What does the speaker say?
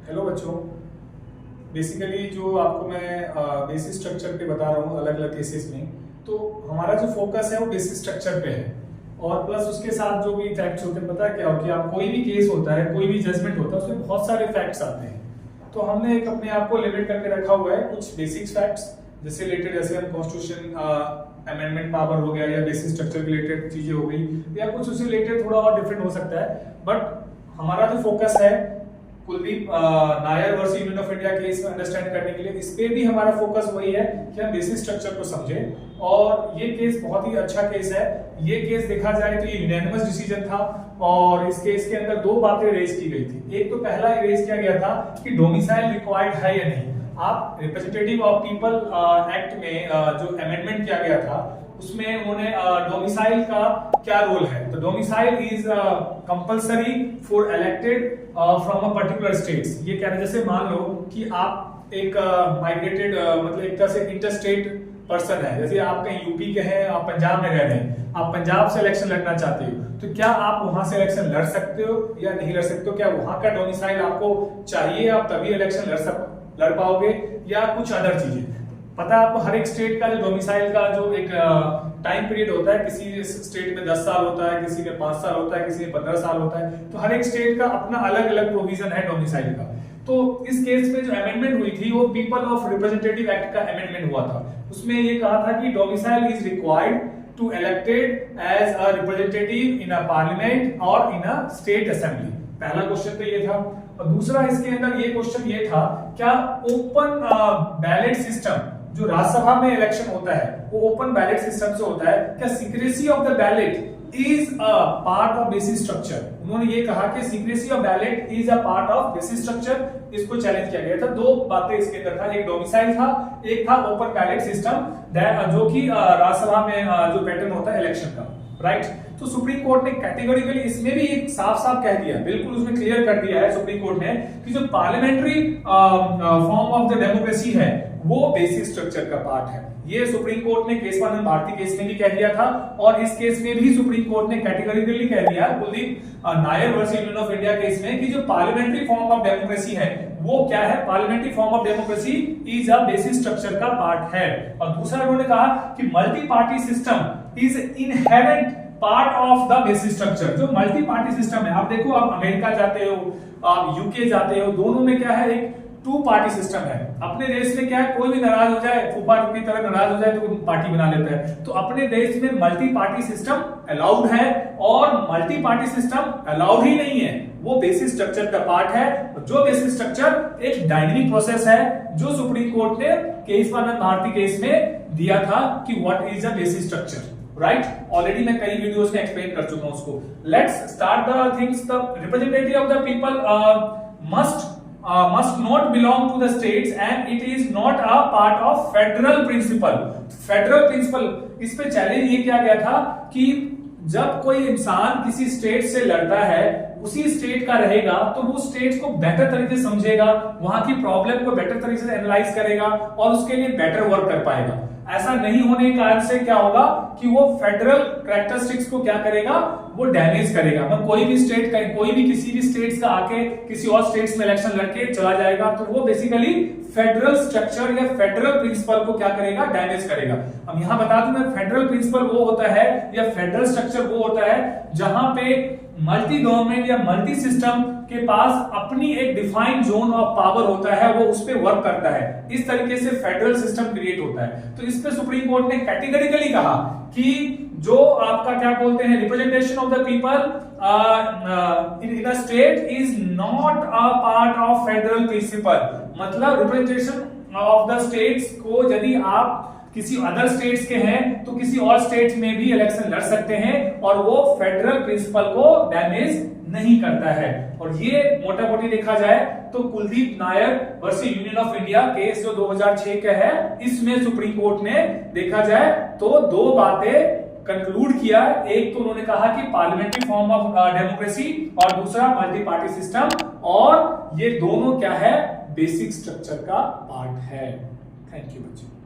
Hello बच्चों। Basically जो आपको मैं बेसिक स्ट्रक्चर पे बता रहा हूँ अलग अलग केसेस में, तो हमारा जो फोकस है वो बेसिक स्ट्रक्चर पे है। और प्लस उसके साथ जो भी फैक्ट्स होते हैं, पता है क्या हो कि आप कोई भी केस होता है, कोई भी जजमेंट होता है, उसमें बहुत सारे फैक्ट्स आते हैं। तो हमने एक अपने आप को लिमिट करके रखा हुआ है कुछ बेसिक फैक्ट्स, जिससे रिलेटेड जैसे हम कॉन्स्टिट्यूशन अमेंडमेंट पावर हो गया या बेसिक स्ट्रक्चर रिलेटेड चीजें हो गई या कुछ उससे रिलेटेड थोड़ा और डिफरेंट हो सकता है। बट हमारा जो फोकस है Kuldeep Nair versus union of India case में अंडरस्टैंड करने के लिए, इस पे भी हमारा फोकस वही है कि हम बेसिक स्ट्रक्चर को समझें। और ये केस बहुत ही अच्छा केस है। ये केस देखा जाए तो ये यूनानिमस डिसीजन था और इस केस के अंदर दो बातें रेज की गई थी। एक तो पहला रेज किया गया था कि डोमिसाइल रिक्वायर्ड है या नहीं। आप रिप्रेजेंटेटिव ऑफ पीपल एक्ट में जो अमेंडमेंट किया गया था उसमें उन्होंने डोमिसाइल का क्या रोल है। तो domicile is compulsory for elected from a particular states. ये कह रहे हैं जैसे मान लो कि आप एक माइग्रेटेड मतलब एक तरह से इंटरस्टेट पर्सन है, जैसे आप कहीं यूपी के हैं, आप पंजाब में रह रहे हैं, आप पंजाब से इलेक्शन लड़ना चाहते हो, तो क्या आप वहां से इलेक्शन लड़ सकते हो या नहीं लड़ सकते हो? क्या वहां का डोमिसाइल आपको चाहिए, आप तभी इलेक्शन लड़ पाओगे या कुछ अदर चीजें? पता है आपको हर एक स्टेट का जो डोमिसाइल का जो एक टाइम पीरियड होता है, किसी स्टेट में 10 साल होता है, किसी में 5 साल होता है, किसी में 15 साल होता है। तो हर एक स्टेट का अपना अलग अलग प्रोविजन है डोमिसाइल का। तो इस केस में जो अमेंडमेंट हुई थी वो पीपल ऑफ रिप्रेजेंटेटिव एक्ट का अमेंडमेंट हुआ था। उसमें ये कहा था कि domicile is required to elected as a representative in a parliament और इन अ स्टेट असेंबली। पहला क्वेश्चन तो ये था। और दूसरा इसके अंदर ये क्वेश्चन ये था, क्या ओपन बैलेट सिस्टम जो राज्यसभा में इलेक्शन होता है वो ओपन बैलेट सिस्टम से होता है, क्या secrecy of the ballot is a part of basic structure? उन्होंने ये कहा कि secrecy of ballot is a part of basic structure. इसको चैलेंज किया गया था। दो बातें इसके अंदर था, एक डोमिसाइल था, एक था ओपन बैलेट सिस्टम जो कि राज्यसभा में जो पैटर्न होता है इलेक्शन का, राइट। तो सुप्रीम कोर्ट ने कैटेगोरिकली इसमें भी एक साफ साफ कह दिया, बिल्कुल उसमें क्लियर कर दिया है सुप्रीम कोर्ट ने कि जो parliamentary form of the democracy है वो बेसिक स्ट्रक्चर का पार्ट है। ये सुप्रीम कोर्ट ने केशवानंद भारती केस में भी कह दिया था और इस केस में भी सुप्रीम कोर्ट ने कैटेगोरिकली कह दिया Kuldeep Nair versus union of India case में कि जो पार्लियामेंट्री फॉर्म ऑफ डेमोक्रेसी है वो क्या है, parliamentary form of democracy is a basic structure का पार्ट है। और दूसरा उन्होंने कहा कि multi party system is inherent part of the basic structure. जो मल्टी पार्टी सिस्टम है, आप देखो आप अमेरिका जाते हो, आप यूके जाते हो, दोनों में क्या है, एक टू पार्टी सिस्टम है। अपने देश में क्या है, कोई भी नाराज हो जाए, फूफा की तरह नाराज हो जाए तो पार्टी बना लेता है। तो अपने देश में मल्टी पार्टी सिस्टम अलाउड है और मल्टी पार्टी सिस्टम अलाउड ही नहीं है, वो बेसिक स्ट्रक्चर का पार्ट है। जो बेसिक स्ट्रक्चर एक डायनेमिक प्रोसेस है जो सुप्रीम कोर्ट ने केशवानंद भारती केस में दिया था कि what is a basic structure, right. Already मैं कई वीडियोस में एक्सप्लेन कर चुका हूं उसको। Let's start the things. The representative of the people must not belong to the states and it is not a part of federal principle। Federal principle, इस पे challenge ये किया गया था कि जब कोई इंसान किसी स्टेट से लड़ता है, उसी स्टेट का रहेगा तो वो स्टेट को बेटर तरीके से समझेगा, वहां की प्रॉब्लम को बेटर तरीके से एनालाइज करेगा और उसके लिए बेटर वर्क कर पाएगा। ऐसा नहीं होने के कारण से क्या होगा कि वो फेडरल कैरेक्टरिस्टिक्स को क्या करेगा, वो डैमेज करेगा। मतलब कोई भी स्टेट का, कोई भी किसी भी स्टेट्स का आके किसी और स्टेट्स में इलेक्शन लड़के चला जाएगा तो वो बेसिकली फेडरल स्ट्रक्चर या फेडरल प्रिंसिपल को क्या करेगा, डैमेज करेगा। अब यहां बता दूं मैं, फेडरल प्रिंसिपल वो होता है या फेडरल स्ट्रक्चर वो होता है जहां पे मल्टी गवर्नमेंट या मल्टी सिस्टम के पास अपनी एक डिफाइंड जोन ऑफ पावर होता है, वो उस पे वर्क करता है। इस तरीके से फेडरल सिस्टम क्रिएट होता है। तो इस पे सुप्रीम कोर्ट ने कैटेगोरिकली कहा कि जो आपका क्या बोलते हैं, representation of the people in a state is not a part of federal principle. मतलब रिप्रेजेंटेशन ऑफ द स्टेट्स को यदि आप किसी अदर स्टेट्स के हैं तो किसी और स्टेट्स में भी इलेक्शन लड़ सकते हैं और वो फेडरल प्रिंसिपल को डैमेज नहीं करता है। और ये मोटा मोटी देखा जाए तो Kuldeep Nair versus union of India case जो 2006 का है, इसमें सुप्रीम कोर्ट ने देखा जाए तो दो बातें कंक्लूड किया। एक तो उन्होंने कहा कि पार्लियामेंट्री फॉर्म ऑफ डेमोक्रेसी और दूसरा मल्टी पार्टी सिस्टम, और ये दोनों क्या है, बेसिक स्ट्रक्चर का पार्ट है। थैंक यू बच्चों।